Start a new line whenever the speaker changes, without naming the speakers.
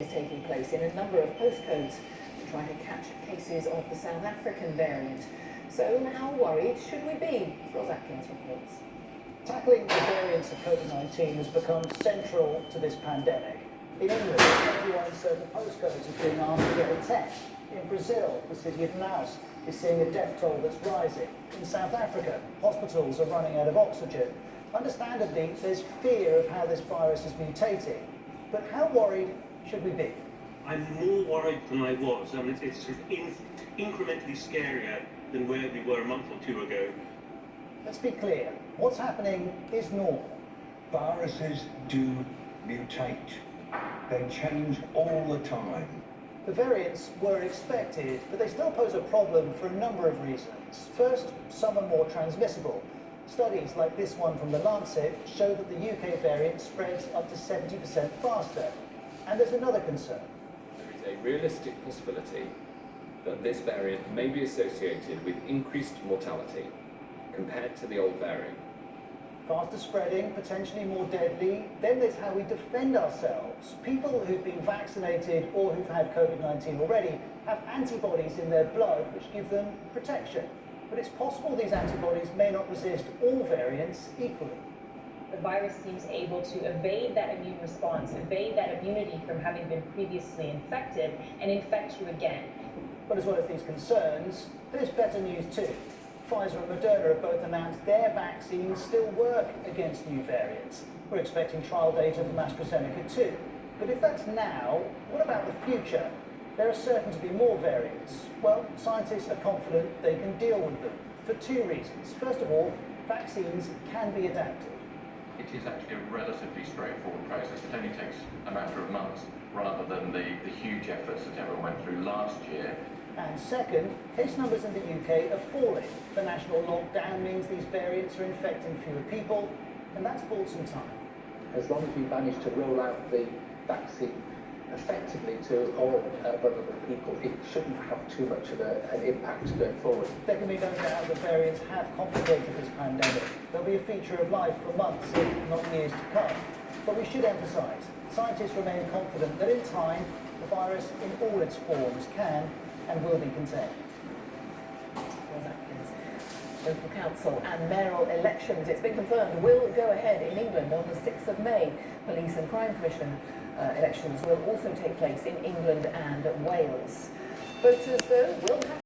is taking place in a number of postcodes to try to catch cases of the South African variant. So how worried should we be? Ross Atkins reports.
Tackling the variants of Covid-19 has become central to this pandemic. In England, everyone in certain postcodes is being asked to get a test. In Brazil, the city of Manaus is seeing a death toll that's rising. In South Africa, hospitals are running out of oxygen. Understandably, there's fear of how this virus is mutating. But how worried should we be?
I'm more worried than I was. It's sort of incrementally scarier than where we were a month or two ago.
Let's be clear. What's happening is normal.
Viruses do mutate. They change all the time.
The variants were expected, but they still pose a problem for a number of reasons. First, some are more transmissible. Studies like this one from The Lancet show that the UK variant spreads up to 70% faster. And there's another concern.
There is a realistic possibility that this variant may be associated with increased mortality compared to the old variant.
Faster spreading, potentially more deadly. Then there's how we defend ourselves. People who've been vaccinated or who've had Covid-19 already have antibodies in their blood which give them protection. But it's possible these antibodies may not resist all variants equally.
The virus seems able to evade that immune response, evade that immunity from having been previously infected, and infect you again.
But as well as these concerns, there's better news too. Pfizer and Moderna have both announced their vaccines still work against new variants. We're expecting trial data from AstraZeneca too. But if that's now, what about the future? There are certain to be more variants. Well, scientists are confident they can deal with them for two reasons. First of all, vaccines can be adapted.
It is actually a relatively straightforward process. It only takes a matter of months rather than the huge efforts that everyone went through last year.
And second, case numbers in the UK are falling. The national lockdown means these variants are infecting fewer people, and that's bought some time.
As long as we manage to roll out the vaccine effectively to all vulnerable people, it shouldn't have too much of an impact going forward.
There can be no doubt that variants have complicated this pandemic. They'll be a feature of life for months, if not years to come. But we should emphasise, scientists remain confident that in time, the virus in all its forms can and will be contained.
Local council and mayoral elections, it's been confirmed, will go ahead in England on the 6th of May. Police and Crime Commissioner elections will also take place in England and Wales. Voters, though, will have